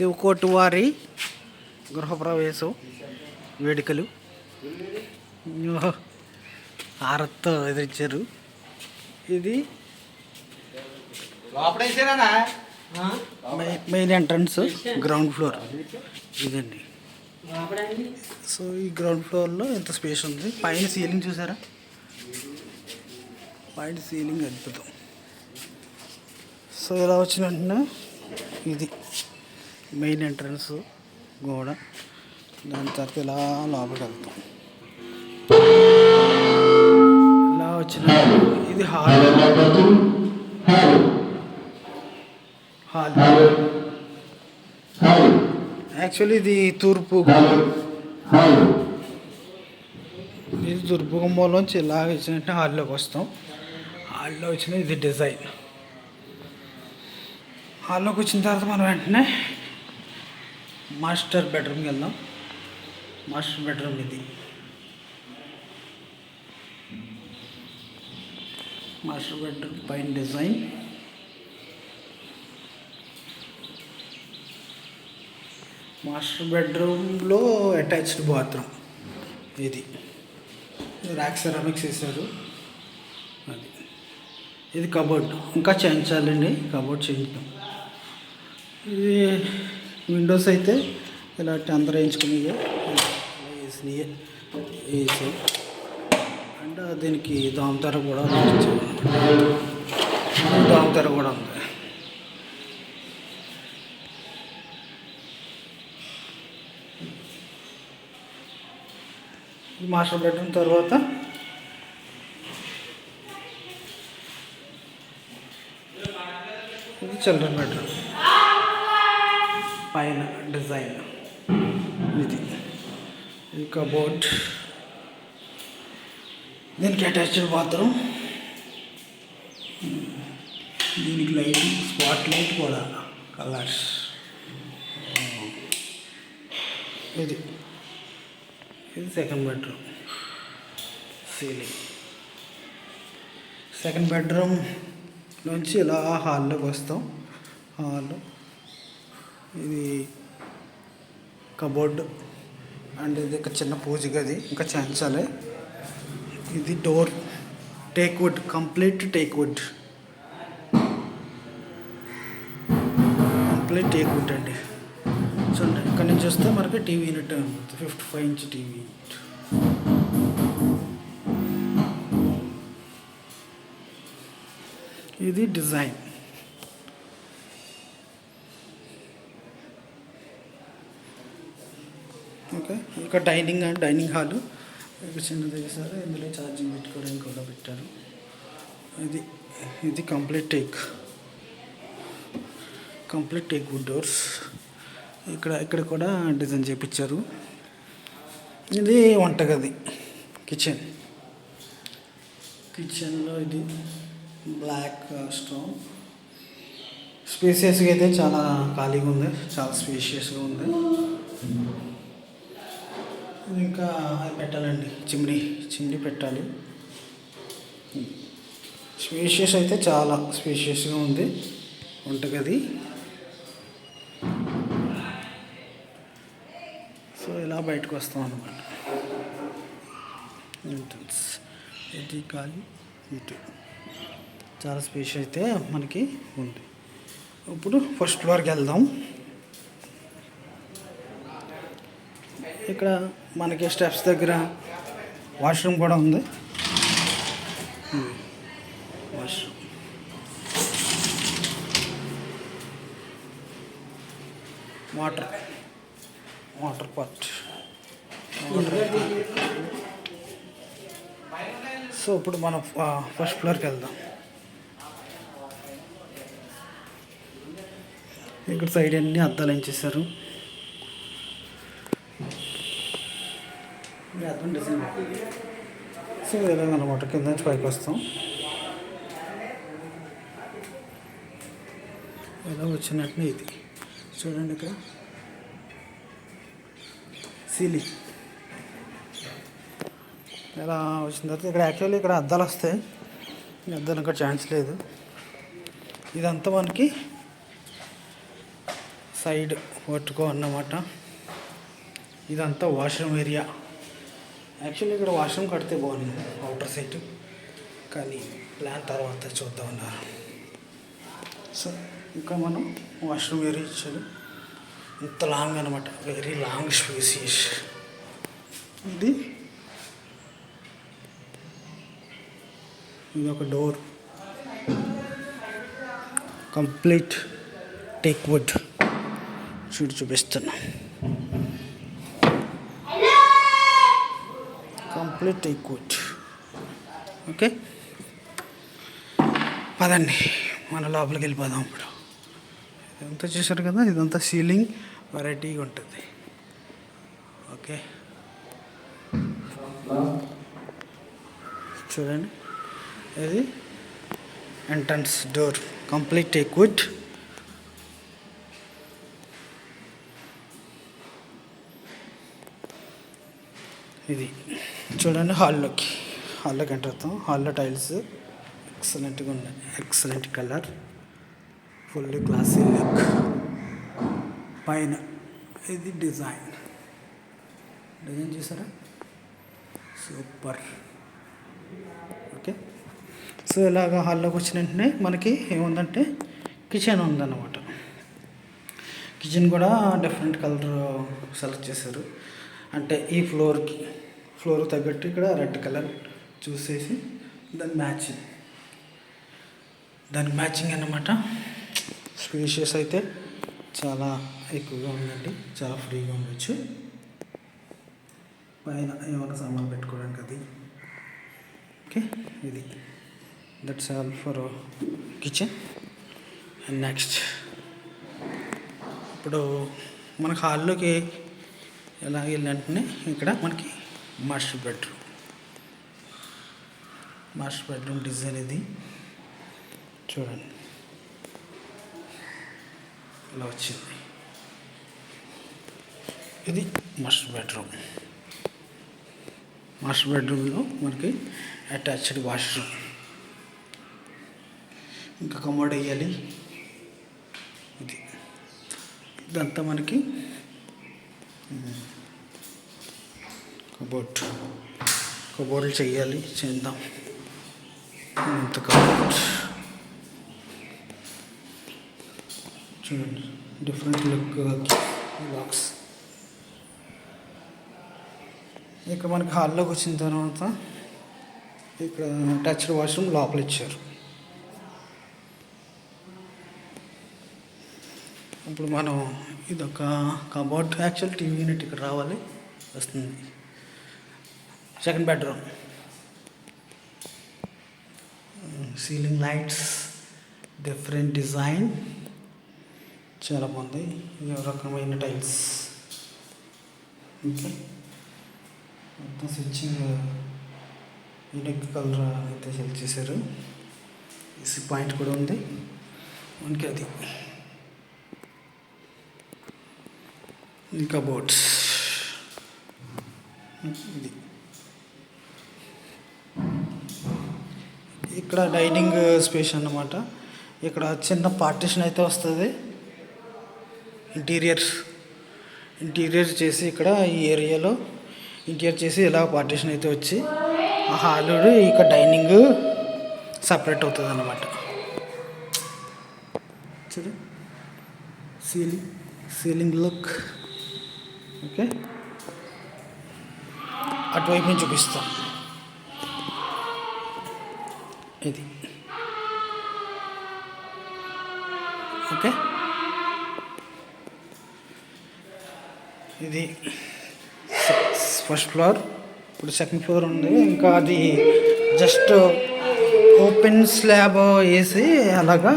శివకోటి వారి గృహప్రవేశం వేడుకలు హారత్తో ఎదిరించారు. ఇది మెయిన్ ఎంట్రన్స్, గ్రౌండ్ ఫ్లోర్ ఇదండి. సో ఈ గ్రౌండ్ ఫ్లోర్లో ఎంత స్పేస్ ఉంది. పైన సీలింగ్ చూసారా, పైన సీలింగ్ అద్భుతం. సో ఇలా వచ్చిన వెంటనే ఇది మెయిన్ ఎంట్రన్స్ గోడ, దాని తర్వాత ఇలా లోపలికి వెళ్తాం. ఇలా వచ్చిన ఇది హాల్. యాక్చువల్లీ ఇది తూర్పు గుమ్మంలోంచి ఇలా వచ్చినట్టు హాల్లోకి వస్తాం. హాల్లో వచ్చిన ఇది డిజైన్. హాల్లోకి వచ్చిన తర్వాత మనం వెంటనే మాస్టర్ బెడ్రూమ్కి వెళ్దాం. మాస్టర్ బెడ్రూమ్ ఇది. మాస్టర్ బెడ్రూమ్ పైన డిజైన్. మాస్టర్ బెడ్రూమ్లో అటాచ్డ్ బాత్రూమ్ ఇది. ర్యాక్ సెరామిక్స్ వేసారు. అది ఇది కబోర్డ్, ఇంకా చేయించాలండి, కబోర్డ్ చేయించాం. ఇది విండోస్ అయితే ఇలా అందరూ వేయించుకునేవి వేసినవి వేసి, అండ్ దీనికి దోమతెర కూడా ఉంది. మాస్టర్ బెడ్రూమ్ తర్వాత ఇది చిల్డ్రన్ బెడ్రూమ్. పైన డిజైన్ ఇది. ఇది కబోర్డ్, దీనికి అటాచ్డ్ బాత్రూమ్, దీనికి లైటింగ్, స్పాట్ లైట్ కూడా కలర్స్. ఇది second bedroom. Ceiling. Second bedroom నుంచి ఇలా హాల్లోకి వస్తాం. హాల్, ఇది కబోర్డ్, అండ్ ఇది ఒక చిన్న పూజ గది, ఇంకా చేయించాలి. ఇది door, teak wood, complete teak wood అండి. చూడండి, ఇక్కడ నుంచి వస్తే మనకి TV unit 55 inch TV unit. ఇది డిజైన్. ఓకే, ఇక్కడ డైనింగ్ హాల్ చిన్నది వేసారు. ఇందులో ఛార్జింగ్ పెట్టుకోవడానికి కూడా పెట్టారు. ఇది కంప్లీట్ టేక్ వుడ్ డోర్స్. ఇక్కడ కూడా డిజైన్ చేయించారు. ఇది వంటగది, కిచెన్లో ఇది బ్లాక్ స్టోన్. స్పేసియస్గా అయితే చాలా ఖాళీగా ఉంది, చాలా స్పేషియస్గా ఉంది. ఇంకా పెట్టాలండి, చిమ్నీ పెట్టాలి. స్పేషియస్ అయితే చాలా స్పేషియస్గా ఉంది వంటగది. సో ఇలా బయటకు వస్తాం అన్నమాట. ఎంట్రన్స్ ఇది ఖాళీ, ఇటు చాలా స్పేస్ అయితే మనకి ఉంది. ఇప్పుడు ఫస్ట్ ఫ్లోర్కి వెళ్దాం. ఇక్కడ మనకి స్టెప్స్ దగ్గర వాష్రూమ్ కూడా ఉంది. Washroom, water pot. సో ఇప్పుడు మనం ఫస్ట్ ఫ్లోర్కి వెళ్దాం. ఇక్కడ సైడ్ అన్ని అద్దాలు ఎంచేసారు. సో ఇలా అనమాట, కింద నుంచి పైకి వస్తాం. ఇలా వచ్చినట్టు ఇది చూడండి, ఇక్కడ సీలింగ్ ఇలా వచ్చిన తర్వాత ఇక్కడ యాక్చువల్లీ ఇక్కడ అద్దాలు వస్తాయి. అద్దాలు ఇంకా ఛాన్స్ లేదు. ఇదంతా మనకి సైడ్ పట్టుకో అన్నమాట. ఇదంతా వాష్రూమ్ ఏరియా. యాక్చువల్లీ ఇక్కడ వాష్రూమ్ కడితే బాగుంది అవుటర్ సైడ్, కానీ ప్లాన్ తర్వాత చూద్దాం అన్నారు. సో ఇంకా మనం వాష్రూమ్ ఏరియా ఇచ్చాడు. ఇంత లాంగ్ అనమాట, వెరీ లాంగ్ స్పేసియస్. ఇది ఒక డోర్, కంప్లీట్ టేక్ వుడ్. చూపిస్తున్నా, కంప్లీట్ టేక్ వుడ్. ఓకే, పదండి మన లోపలికి వెళ్ళిపోదాం. ఇప్పుడు ఇదంతా చూసారు కదా, ఇదంతా సీలింగ్ వెరైటీగా ఉంటుంది. ఓకే, చూడండి, ఇది entrance door, complete teak wood. ఇది చూడండి, హాల్లోకి ఎంటర్ అవుతాం. హాల్లో టైల్స్ ఎక్సలెంట్గా ఉన్నాయి, excellent colour, fully classy look. పైన ఇది డిజైన్ చూసారా, సూపర్. ఓకే, సో ఇలాగ హాల్లోకి వచ్చిన వెంటనే మనకి ఏముందంటే కిచెన్ ఉందన్నమాట. కిచెన్ కూడా డిఫరెంట్ కలర్ సెలెక్ట్ చేశారు. అంటే ఈ ఫ్లోర్ తగ్గట్టు ఇక్కడ రెడ్ కలర్ చూసేసి దానికి మ్యాచింగ్ అన్నమాట. స్పేషియస్ అయితే చాలా ఎక్కువగా ఉందండి, చాలా ఫ్రీగా ఉండొచ్చు. పైన ఏమైనా సామాన్లు పెట్టుకోవడానికి అది. ఓకే, ఇది that's all for kitchen. And next ఇప్పుడు మనకు హాల్లోకి ఎలా వెళ్ళంటే ఇక్కడ మనకి మాస్టర్ బెడ్రూమ్ డిజైన్ ఇది చూడండి, ఇలా వచ్చింది. ఇది మాస్టర్ బెడ్రూమ్లో మనకి అటాచ్డ్ వాష్రూమ్, ఇంకా కమోడ్ వేయాలి. ఇదంతా మనకి కబోర్డ్లు చేద్దాం. ఇంత కబోర్డ్ చూడండి, డిఫరెంట్ లుక్ బాక్స్. ఇక్కడ మనకి హాల్లోకి వచ్చిన తర్వాత ఇక్కడ అటాచ్డ్ వాష్రూమ్ లోపల ఇచ్చారు. ఇప్పుడు మనం ఇదొక కబోర్డ్, యాక్చువల్ టీవీ యూనిట్ ఇక్కడ రావాలి, వస్తుంది. Second bedroom, ceiling lights, different design, చాలా బాగుంది. ఇది రకమైన టైల్స్. ఓకే, మొత్తం స్విచ్చింగ్ యూనిక్ కలర్ అయితే సెలెక్ట్ చేశారు. ఈసీ పాయింట్ కూడా ఉంది మనకి. అది ఇంకా బోర్డ్స్. ఇది ఇక్కడ డైనింగ్ స్పేస్ అన్నమాట. ఇక్కడ చిన్న పార్టిషన్ అయితే వస్తుంది. ఇంటీరియర్ చేసి ఇక్కడ ఈ ఏరియాలో ఇంటీరియర్ చేసి ఇలా పార్టిషన్ అయితే వచ్చి ఆ హాలు ఇక్కడ డైనింగ్ సపరేట్ అవుతుంది అన్నమాట. చూడు, సీలింగ్ లుక్. ఓకే, అటువైపు నుంచి చూపిస్తాం. ఇది ఓకే, ఇది ఫస్ట్ ఫ్లోర్. ఇప్పుడు సెకండ్ ఫ్లోర్ ఉంది. ఇంకా అది జస్ట్ ఓపెన్ స్లాబ్ వేసి అలాగా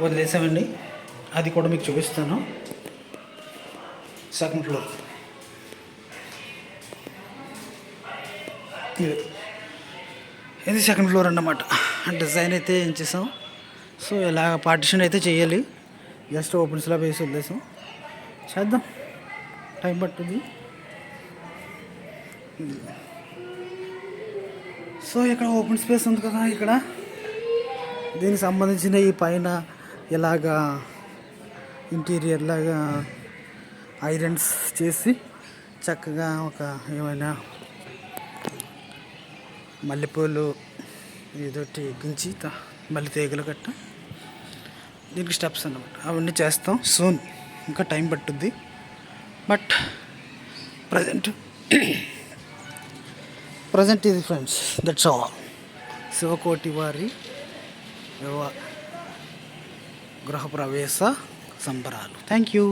వదిలేసామండి. అది కూడా మీకు చూపిస్తాను. సెకండ్ ఫ్లోర్ ఇది సెకండ్ ఫ్లోర్ అన్నమాట. డిజైన్ అయితే ఏం చేసాం. సో ఇలా పార్టిషన్ అయితే చేయాలి. జస్ట్ ఓపెన్ స్లాబ్ వేసి వదిలేసాం. చేద్దాం, టైం పట్టుద్ది. సో ఇక్కడ ఓపెన్ స్పేస్ ఉంది కదా, ఇక్కడ దీనికి సంబంధించిన ఈ పైన ఇలాగా ఇంటీరియర్ లాగా ఐరన్స్ చేసి చక్కగా ఒక ఏమైనా మల్లెపూలు ఏదోటి గుంచి మళ్ళీ తీగలు కట్ట దీనికి స్టెప్స్ అన్నమాట. అవన్నీ చేస్తాం సూన్, ఇంకా టైం పట్టుద్ది. బట్ ప్రజెంట్ ఇది ఫ్రెండ్స్, దట్స్ ఆల్. శివకోటి వారి గృహప్రవేశ సంబరాలు. Thank you.